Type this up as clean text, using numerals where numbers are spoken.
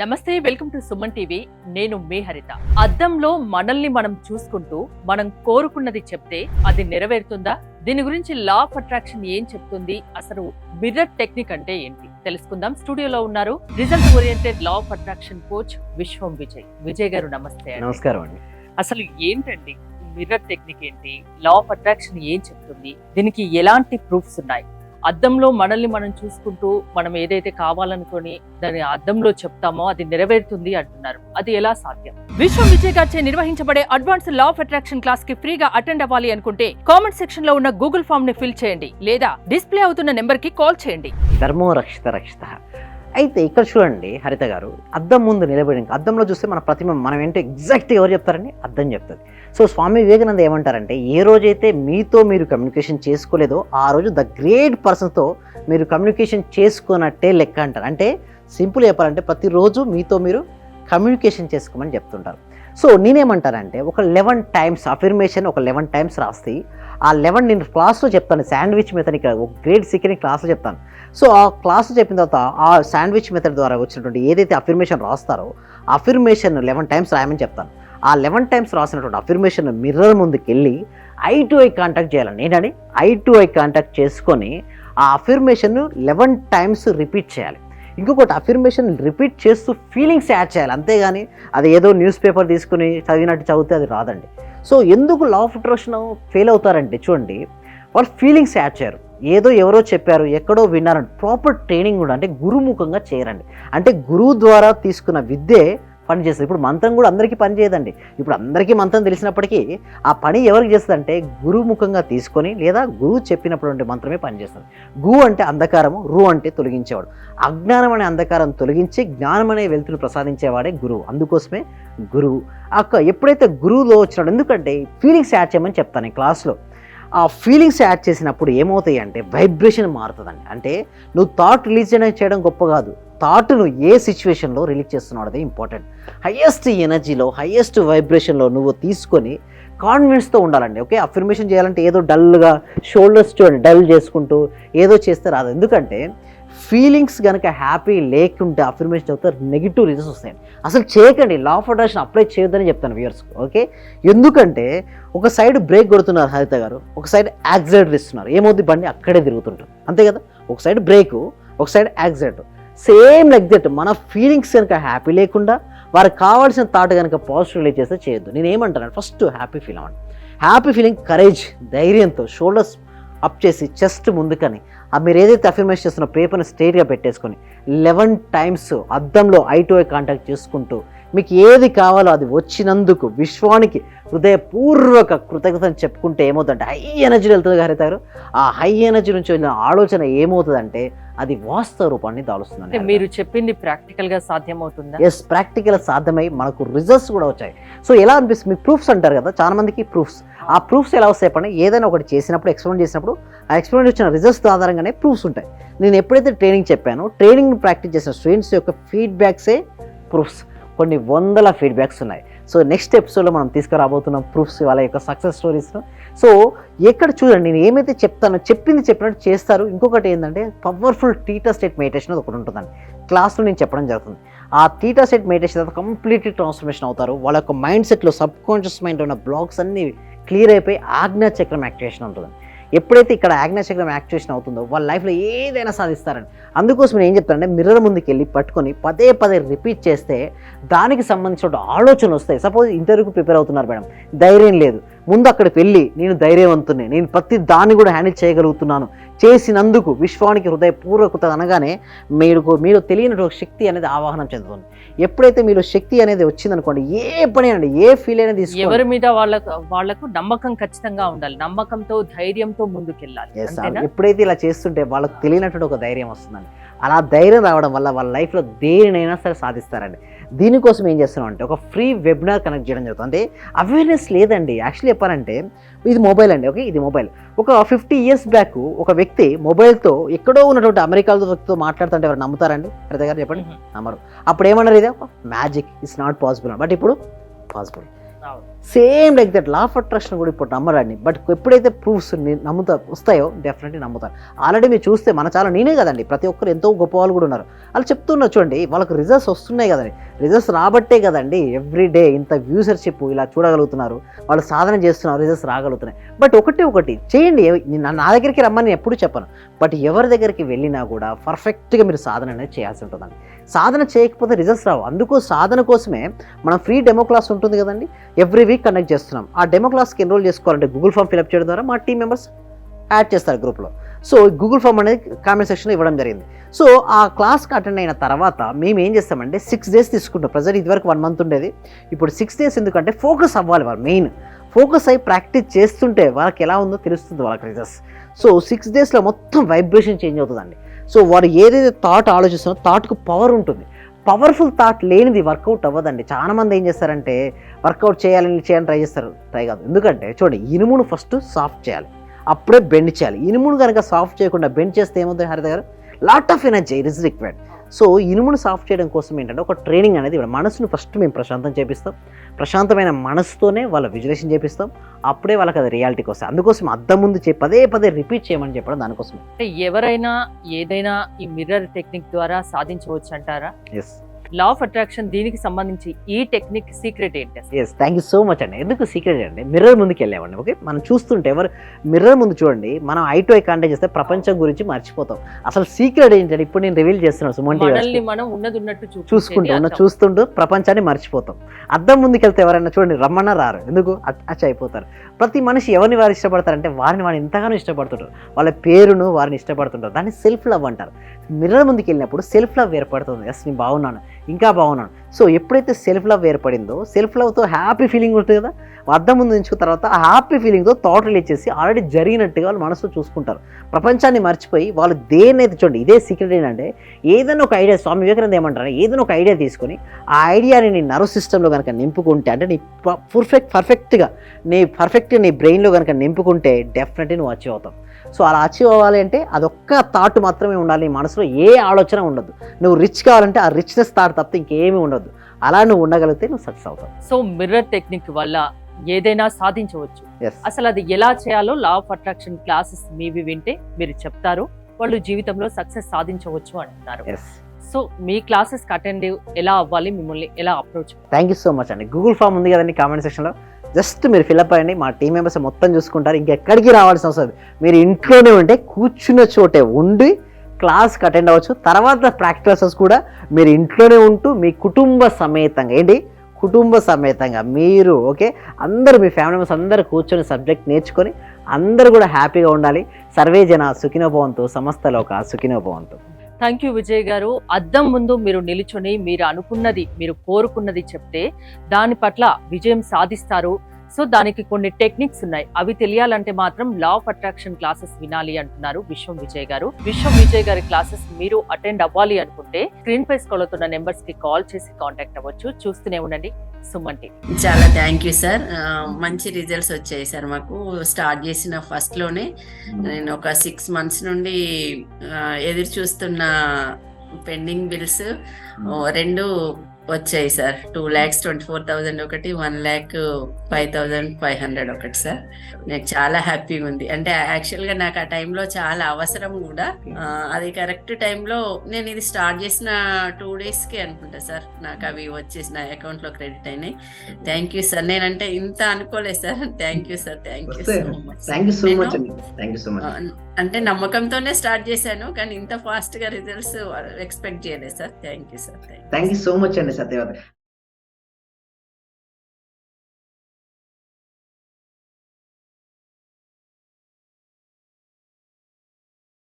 నమస్తే, welcome to Suman TV. నేను మీ హరిత. అద్దంలో మనల్ని మనం చూసుకుంటూ మనం కోరుకున్నది చెప్తే అది నెరవేరుతుందా? దీని గురించి లా ఆఫ్ అట్రాక్షన్ ఏం చెప్తుంది? అసలు మిర్రర్ టెక్నిక్ అంటే ఏంటి తెలుసుకుందాం. స్టూడియోలో ఉన్నారు result oriented law of attraction coach విశ్వం విజయ్. విజయ్ గారు నమస్తే. నమస్కారం అండి. అసలు ఏంటండి మిర్రర్ టెక్నిక్ ఏంటి? లా ఆఫ్ అట్రాక్షన్ ఏం చెప్తుంది? దీనికి ఎలాంటి ప్రూఫ్స్ ఉన్నాయి? అద్దంలో మనల్ని మనం చూసుకుంటూ మనం ఏదైతే కావాలనుకొని దాని అద్దంలో చెప్తామో అది నెరవేరుతుంది అంటున్నారు. అది ఎలా సాధ్యం? విశ్వం విజయ్ గారిచే నిర్వహించబడే advance law of attraction class కి ఫ్రీగా అటెండ్ అవ్వాలి అనుకుంటే కామెంట్ సెక్షన్ లో ఉన్న గూగుల్ ఫామ్ ని ఫిల్ చేయండి, లేదా డిస్ప్లే అవుతున్న నెంబర్ కి కాల్ చేయండి. ధర్మో రక్షిత రక్షిత. అయితే ఇక్కడ చూడండి హరిత గారు, అద్దం ముందు నిలబడి అద్దంలో చూస్తే మన ప్రతిమ మనం ఏంటో ఎగ్జాక్ట్ ఎవరు చెప్తారండి? అద్దం చెప్తుంది. సో స్వామి వివేకానంద ఏమంటారంటే, ఏ రోజైతే మీతో మీరు కమ్యూనికేషన్ చేసుకోలేదో ఆ రోజు ద గ్రేట్ పర్సన్తో మీరు కమ్యూనికేషన్ చేసుకున్నట్టే లెక్క అంటారు. అంటే సింపుల్ చెప్పాలంటే ప్రతిరోజు మీతో మీరు కమ్యూనికేషన్ చేసుకోమని చెప్తుంటారు. సో నేనేమంటానంటే, ఒక 11 టైమ్స్ అఫర్మేషన్ ఒక 11 టైమ్స్ రాస్తే ఆ 11 నేను క్లాస్లో చెప్తాను. శాండ్విచ్ మెథడ్ ఇక్కడ ఒక గ్రేట్ సీక్రెట్ క్లాస్లో చెప్తాను. సో ఆ క్లాస్ చెప్పిన తర్వాత ఆ శాండ్విచ్ మెథడ్ ద్వారా వచ్చినటువంటి ఏదైతే అఫర్మేషన్ రాస్తారో అఫర్మేషన్ 11 టైమ్స్ రాయమని చెప్తాను. ఆ 11 టైమ్స్ రాసినటువంటి అఫర్మేషన్ మిర్రర్ ముందుకు వెళ్ళి ఐ టు ఐ కాంటాక్ట్ చేయాలండి. ఏంటంటే ఐ టు ఐ కాంటాక్ట్ చేసుకొని ఆ అఫర్మేషన్ 11 టైమ్స్ రిపీట్ చేయాలి. ఇంకొకటి అఫర్మేషన్ రిపీట్ చేస్తూ ఫీలింగ్స్ యాడ్ చేయాలి. అంతేగాని అది ఏదో న్యూస్ పేపర్ తీసుకుని చదివినట్టు చదివితే అది రాదండి. సో ఎందుకు లా ఆఫ్ అట్రాక్షన్ ఫెయిల్ అవుతారంటే చూడండి, వాళ్ళు ఫీలింగ్స్ యాడ్ చేయరు. ఏదో ఎవరో చెప్పారు, ఎక్కడో విన్నారండి. ప్రాపర్ ట్రైనింగ్ కూడా అంటే గురుముఖంగా చేయరండి. అంటే గురువు ద్వారా తీసుకున్న విద్యే పని చేస్తుంది. ఇప్పుడు మంత్రం కూడా అందరికీ పని చేయదండి. ఇప్పుడు అందరికీ మంత్రం తెలిసినప్పటికీ ఆ పని ఎవరికి చేస్తుంది అంటే గురుముఖంగా తీసుకొని లేదా గురువు చెప్పినప్పుడు మంత్రమే పనిచేస్తుంది. గు అంటే అంధకారము, రు అంటే తొలగించేవాడు. అజ్ఞానం అనే అంధకారం తొలగించి జ్ఞానం అనే వెలుతురు ప్రసాదించేవాడే గురువు. అందుకోసమే గురువు ఎప్పుడైతే గురువులో వచ్చినాడు, ఎందుకంటే ఫీలింగ్స్ యాడ్ చేయమని చెప్తాను ఈ క్లాస్లో. ఆ ఫీలింగ్స్ యాడ్ చేసినప్పుడు ఏమవుతాయి అంటే వైబ్రేషన్ మారుతుందండి. అంటే నువ్వు థాట్ రిలీజ్ చేయడం గొప్ప కాదు, థాట్ నువ్వు ఏ సిచ్యువేషన్లో రిలీజ్ చేస్తున్నావు అదే ఇంపార్టెంట్. హయ్యెస్ట్ ఎనర్జీలో హయ్యెస్ట్ వైబ్రేషన్లో నువ్వు తీసుకొని కాన్ఫిడెన్స్తో ఉండాలండి. ఓకే, అఫర్మేషన్ చేయాలంటే ఏదో డల్గా షోల్డర్స్ చూడండి డల్ చేసుకుంటూ ఏదో చేస్తే రాదు. ఎందుకంటే ఫీలింగ్స్ కనుక హ్యాపీ లేకుంటే అఫర్మేషన్ చదివితే నెగిటివ్ రిజల్ట్స్ వస్తాయండి. అసలు చేయకండి, లా ఆఫ్ అట్రాక్షన్ అప్లై చేయొద్దని చెప్తాను వ్యూయర్స్కి. ఓకే, ఎందుకంటే ఒక సైడ్ బ్రేక్ కొడుతున్నారు హరిత గారు, ఒక సైడ్ యాక్సిలేటర్ ఇస్తున్నారు. ఏమవుతుంది, బండి అక్కడే తిరుగుతుంటారు, అంతే కదా. ఒక సైడ్ బ్రేకు, ఒక side accelerator. Same like that మన ఫీలింగ్స్ కనుక హ్యాపీ లేకుండా వారికి కావాల్సిన థాట్ కనుక పాజిటివ్ రిలీజ్ చేస్తే చేయొద్దు. నేను ఏమంటాను, ఫస్ట్ హ్యాపీ ఫీల్ అవ్వండి. హ్యాపీ ఫీలింగ్ కరేజ్, ధైర్యంతో షోల్డర్స్ అప్ చేసి చెస్ట్ ముందుకని మీరు ఏదైతే అఫర్మేషన్ చేస్తున్న పేపర్ని స్ట్రైట్గా పెట్టేసుకొని 11 టైమ్స్ అద్దంలో ఐ టు ఐ కాంటాక్ట్ చేసుకుంటూ మీకు ఏది కావాలో అది వచ్చినందుకు విశ్వానికి హృదయపూర్వక కృతజ్ఞతను చెప్పుకుంటే ఏమవుతుందంటే హై ఎనర్జీలో వెళ్తుంది హరిత గారు. ఆ హై ఎనర్జీ నుంచి వెళ్ళిన ఆలోచన ఏమవుతుందంటే అది వాస్తవ రూపాన్ని దాలుస్తుంది. మీరు చెప్పింది ప్రాక్టికల్ గా సాధ్యమవుతుందా? ఎస్, ప్రాక్టికల్ సాధ్యమై మనకు రిజల్ట్స్ కూడా వచ్చాయి. సో ఎలా అనిపిస్తుంది మీకు? ప్రూఫ్స్ అంటారు కదా చాలా మందికి, ప్రూఫ్స్. ఆ ప్రూఫ్స్ ఎలా వస్తాయి చెప్పండి? ఏదైనా ఒకటి చేసినప్పుడు ఎక్స్పెరిమెంట్ చేసినప్పుడు ఆ ఎక్స్పెరిమెంట్ వచ్చిన రిజల్ట్స్ ఆధారంగానే ప్రూఫ్స్ ఉంటాయి. నేను ఎప్పుడైతే ట్రైనింగ్ చెప్పానో ట్రైనింగ్ ప్రాక్టీస్ చేసిన స్టూడెంట్స్ యొక్క ఫీడ్బ్యాక్సే ప్రూఫ్స్. కొన్ని వందల ఫీడ్బ్యాక్స్ ఉన్నాయి. సో నెక్స్ట్ ఎపిసోడ్లో మనం తీసుకురాబోతున్నాం ప్రూఫ్స్, వాళ్ళ యొక్క సక్సెస్ స్టోరీస్ను. సో ఎక్కడ చూడండి, నేను ఏమైతే చెప్తానో చెప్పింది చెప్పినట్టు చేస్తారు. ఇంకొకటి ఏంటంటే పవర్ఫుల్ టీటా స్టేట్ మెడిటేషన్ ఒకటి ఉంటుందండి. క్లాస్లో నేను చెప్పడం జరుగుతుంది. ఆ టీటా స్టేట్ మెడిటేషన్ తర్వాత కంప్లీట్లీ ట్రాన్స్ఫర్మేషన్ అవుతారు. వాళ్ళ యొక్క మైండ్ సెట్లో సబ్ కాన్షియస్ మైండ్లో ఉన్న బ్లాక్స్ అన్నీ క్లియర్ అయిపోయి ఆజ్ఞా చక్రం యాక్టివేషన్ ఉంటుంది. ఎప్పుడైతే ఇక్కడ ఆజ్ఞా చక్రం యాక్టివేషన్ అవుతుందో వాళ్ళ లైఫ్లో ఏదైనా సాధిస్తారండి. అందుకోసం నేను ఏం చెప్తానంటే మిర్రర్ ముందుకు వెళ్ళి పట్టుకొని పదే పదే రిపీట్ చేస్తే దానికి సంబంధించిన ఆలోచనలు వస్తాయి. సపోజ్ ఇంటర్వ్యూకి ప్రిపేర్ అవుతున్నారు మేడం, ధైర్యం లేదు, ముందు అక్కడికి వెళ్ళి నేను ధైర్యవంతుని, నేను ప్రతి దాన్ని కూడా హ్యాండిల్ చేయగలుగుతున్నాను, చేసినందుకు విశ్వానికి హృదయపూర్వకత అనగానే మీరు తెలియని శక్తి అనేది ఆవాహనం చెందుతుంది. ఎప్పుడైతే మీరు శక్తి అనేది వచ్చిందనుకోండి, ఏ పని అండి, ఏ ఫీల్ అనేది ఎవరి మీద వాళ్ళకు నమ్మకం ఖచ్చితంగా ఉండాలి, నమ్మకంతో ధైర్యంతో ముందుకెళ్ళాలి. ఎప్పుడైతే ఇలా చేస్తుంటే వాళ్ళకు తెలియనటువంటి ఒక ధైర్యం వస్తుందండి. అలా ధైర్యం రావడం వల్ల వాళ్ళ లైఫ్లో దేనినైనా సరే సాధిస్తారండి. దీనికోసం ఏం చేస్తున్నాం అంటే ఒక ఫ్రీ వెబినార్ కనెక్ట్ చేయడం జరుగుతుంది. అంటే అవేర్నెస్ లేదండి. యాక్చువల్లీ చెప్పాలంటే ఇది మొబైల్ అండి. ఓకే, ఇది మొబైల్. ఒక 50 years బ్యాక్ ఒక వ్యక్తి మొబైల్తో ఎక్కడో ఉన్నటువంటి అమెరికాలో వ్యక్తితో మాట్లాడుతుంటే ఎవరు నమ్ముతారండి? హరిత గారు చెప్పండి, నమ్మరు. అప్పుడు ఏమన్నారు, ఇదే magic, it's not possible. But ఇప్పుడు possible. Same like that law of attraction కూడా ఇప్పుడు నమ్మరండి, బట్ ఎప్పుడైతే ప్రూఫ్స్ వస్తాయో డెఫినెట్లీ నమ్ముతారు. ఆల్రెడీ మీరు చూస్తే మన చాలా నేనే కదండి, ప్రతి ఒక్కరు ఎంతో గొప్ప వాళ్ళు కూడా ఉన్నారు, వాళ్ళు చెప్తున్నారు చూడండి, వాళ్ళకి రిజల్ట్స్ వస్తున్నాయి కదండి, రిజల్ట్స్ రాబట్టే కదండి ఎవ్రీ డే ఇంత వ్యూసర్షిప్ ఇలా చూడగలుగుతున్నారు, వాళ్ళు సాధన చేస్తున్నారు, రిజల్ట్స్ రాగలుగుతున్నాయి. బట్ ఒకటి చేయండి, నా దగ్గరికి రమ్మని నేను ఎప్పుడు చెప్పను, బట్ ఎవరి దగ్గరికి వెళ్ళినా కూడా పర్ఫెక్ట్గా మీరు సాధన అనేది చేయాల్సి ఉంటుందండి. సాధన చేయకపోతే రిజల్ట్స్ రావు. అందుకు సాధన కోసమే మనం ఫ్రీ డెమో క్లాస్ ఉంటుంది కదండి, ఎవ్రీ వీక్ కండక్ట్ చేస్తున్నాం. ఆ డెమో క్లాస్కి ఎన్రోల్ చేసుకోవాలంటే గూగుల్ ఫామ్ ఫిల్అప్ చేయడం ద్వారా మా టీం మెంబర్స్ యాడ్ చేస్తారు గ్రూప్లో. సో గూగుల్ ఫామ్ అనేది కామెంట్ సెక్షన్లో ఇవ్వడం జరిగింది. సో ఆ క్లాస్కి అటెండ్ అయిన తర్వాత మేము ఏం చేస్తామంటే 6 days తీసుకుంటాం. ప్రజెంట్ ఇదివరకు 1 month ఉండేది, ఇప్పుడు 6 days. ఎందుకంటే ఫోకస్ అవ్వాలి, వాళ్ళు మెయిన్ ఫోకస్ అయ్యి ప్రాక్టీస్ చేస్తుంటే వాళ్ళకి ఎలా ఉందో తెలుస్తుంది వాళ్ళకి రిజల్ట్స్. సో 6 daysలో మొత్తం వైబ్రేషన్ చేంజ్ అవుతుందండి. సో వారు ఏదైతే థాట్ ఆలోచిస్తున్నారో థాట్కు పవర్ ఉంటుంది. పవర్ఫుల్ థాట్ లేనిది వర్కౌట్ అవ్వదండి. చాలామంది ఏం చేస్తారంటే వర్కౌట్ చేయాలని ట్రై చేస్తారు, ట్రై కాదు. ఎందుకంటే చూడండి, ఇనుమును ఫస్ట్ సాఫ్ట్ చేయాలి, అప్పుడే బెండ్ చేయాలి. ఇనుమును కనుక సాఫ్ట్ చేయకుండా బెండ్ చేస్తే ఏమవుతుంది హరిత గారు, lot of energy it is required. So ఇనుమును సాఫ్ట్ చేయడం కోసం ఏంటంటే ఒక ట్రైనింగ్ అనేది మనసును ఫస్ట్ మేము ప్రశాంతం చేపిస్తాం, ప్రశాంతమైన మనసుతోనే వాళ్ళ విజులేషన్ చేపిస్తాం, అప్పుడే వాళ్ళకి అది రియాలిటీకి వస్తాయి. అందుకోసం అద్దం ముందు పదే రిపీట్ చేయమని చెప్పడం దానికోసం. అంటే ఎవరైనా ఏదైనా ఈ మిర్రర్ టెక్నిక్ ద్వారా సాధించవచ్చు అంటారా? ఎస్, లా ఆఫ్ అట్రాక్షన్ దీనికి సంబంధించి ఈ టెక్నిక్ సీక్రెట్ ఏంటి? Yes, thank you so much అండి. ఎందుకు సీక్రెట్ అండి, మిర్రర్ ముందుకు వెళ్ళామండి. ఓకే, మనం చూస్తుంటే మిర్రర్ ముందు చూడండి, మనం ఐ టు ఐ కాంటాక్ట్ చేస్తే ప్రపంచం గురించి మర్చిపోతాం. అసలు సీక్రెట్ ఏంటంటే ఇప్పుడు నేను రివీల్ చేస్తున్నాను సుమంటి, మనం ఉన్నది ఉన్నట్టు చూస్తుంటూ ప్రపంచాన్ని మర్చిపోతాం. అద్దం ముందుకు వెళ్తే ఎవరైనా చూడండి రమ్మన్నా రారు, ఎందుకు అచ్చ అయిపోతారు. ప్రతి మనిషి ఎవరిని వారు ఇష్టపడతారంటే వారిని ఎంతగానో ఇష్టపడుతుంటారు, వాళ్ళ పేరును వారిని ఇష్టపడుతుంటారు. దాన్ని సెల్ఫ్ లవ్ అంటారు. మిర్రర్ ముందుకు వెళ్ళినప్పుడు సెల్ఫ్ లవ్ ఏర్పడుతుంది. ఎస్, నేను బాగున్నాను, ఇంకా బాగున్నాను. సో ఎప్పుడైతే సెల్ఫ్ లవ్ ఏర్పడిందో, సెల్ఫ్ లవ్తో హ్యాపీ ఫీలింగ్ ఉంటుంది కదా, అద్దం ముందు ఉంచుకున్న తర్వాత ఆ హ్యాపీ ఫీలింగ్తో థాట్ రిలీజ్ చేసి ఆల్రెడీ జరిగినట్టుగా వాళ్ళు మనసులో చూసుకుంటారు. ప్రపంచాన్ని మర్చిపోయి వాళ్ళు దేన్నైతే చూడండి, ఇదే సీక్రెట్ ఏంటంటే ఏదైనా ఒక ఐడియా, స్వామి వివేకానంద ఏమంటారు, ఏదైనా ఒక ఐడియా తీసుకొని ఆ ఐడియాని నీ నర్వ్ సిస్టంలో కనుక నింపుకుంటే, అంటే నీ పర్ఫెక్ట్గా నీ బ్రెయిన్లో కనుక నింపుకుంటే డెఫినెట్లీ నువ్వు అచీవ్ అవుతావు. సో అలా అచీవ్ అవ్వాలి అంటే అదొక్క థాట్ మాత్రమే ఉండాలి, నీ మనసులో ఏ ఆలోచన ఉండదు. నువ్వు రిచ్ కావాలంటే ఆ రిచ్నెస్ థాట్ తప్ప ఇంకేమీ ఉండదు. అలా నువ్వు ఉండగలిగితే నువ్వు సక్సెస్ అవుతావు. సో మిర్రర్ టెక్నిక్ వల్ల ఏదైనా సాధించవచ్చు. అసలు అది ఎలా చేయాలో లా ఆఫ్ అట్రాక్షన్ క్లాసెస్ మీవి వింటే మీరు చెప్తారు, వాళ్ళు జీవితంలో సక్సెస్ సాధించవచ్చు అంటున్నారు. సో మీ క్లాసెస్ అటెండ్ ఎలా అవ్వాలి, మిమ్మల్ని ఎలా approach? Thank you so much అండి. గూగుల్ ఫామ్ ఉంది కదండి కామెంట్ సెక్షన్లో, జస్ట్ మీరు ఫిల్అప్ అయ్యండి, మా టీం మెంబర్స్ మొత్తం చూసుకుంటారు. ఇంకెక్కడికి రావాల్సిన అవసరం లేదు, మీరు ఇంట్లోనే ఉంటే కూర్చున్న చోటే ఉండి క్లాస్కి అటెండ్ అవ్వచ్చు. తర్వాత ప్రాక్టీసెస్ కూడా మీరు ఇంట్లోనే ఉంటూ మీ కుటుంబ సమేతంగా మీరు ఓకే అందరూ మీ ఫ్యామిలీ మెంబర్స్ అందరూ కూర్చొని సబ్జెక్ట్ నేర్చుకొని అందరూ కూడా హ్యాపీగా ఉండాలి. సర్వే జన సుఖినో భవంతు, సమస్త లోక సుఖినో భవంతు. థ్యాంక్ యూ విజయ్ గారు. అద్దం ముందు మీరు నిలుచొని మీరు అనుకున్నది, మీరు కోరుకున్నది చెప్తే దాని పట్ల విజయం సాధిస్తారు. సో దానికి కొన్ని టెక్నిక్స్ ఉన్నాయి, అవి తెలియాలంటే మాత్రం లా ఆఫ్ అట్రాక్షన్ క్లాసెస్ వినాలి అంటున్నారు విశ్వం విజయ్ గారు. విశ్వం విజయ్ గారి క్లాసెస్ మీరు అటెండ్ అవ్వాలి అనుకుంటే స్క్రీన్ పై స్క్రోల్ అవుతున్న నెంబర్స్ కి కాల్ చేసి కాంటాక్ట్ అవ్వచ్చు. చూస్తూనే ఉండండి సుమన్ టీవీ. చాలా థ్యాంక్ యూ సార్. మంచి రిజల్ట్స్ వచ్చాయి సార్. మాకు స్టార్ట్ చేసిన ఫస్ట్ లోనే నేను ఒక 6 months నుండి ఎదురు చూస్తున్న పెండింగ్ బిల్స్ 2 వచ్చాయి సార్. 2,24,000 ఒకటి, 1,05,500 ఒకటి సార్. నాకు చాలా హ్యాపీగా ఉంది. అంటే యాక్చువల్గా నాకు ఆ టైంలో చాలా అవసరం కూడా. అది కరెక్ట్ టైంలో నేను ఇది స్టార్ట్ చేసిన 2 daysకి అనుకుంటా సార్ నాకు అవి వచ్చేసి నా అకౌంట్లో క్రెడిట్ అయినాయి. Thank you sir. నేనంటే ఇంత అనుకోలేదు sir. Thank you sir. Thank you so much. అంటే నమ్మకంతోనే స్టార్ట్ చేశాను, కానీ ఇంత ఫాస్ట్ గా రిజల్ట్స్ ఎక్స్పెక్ట్ చేయలేదు sir. Thank you sir. Thank you so much అండి సత్యవతి.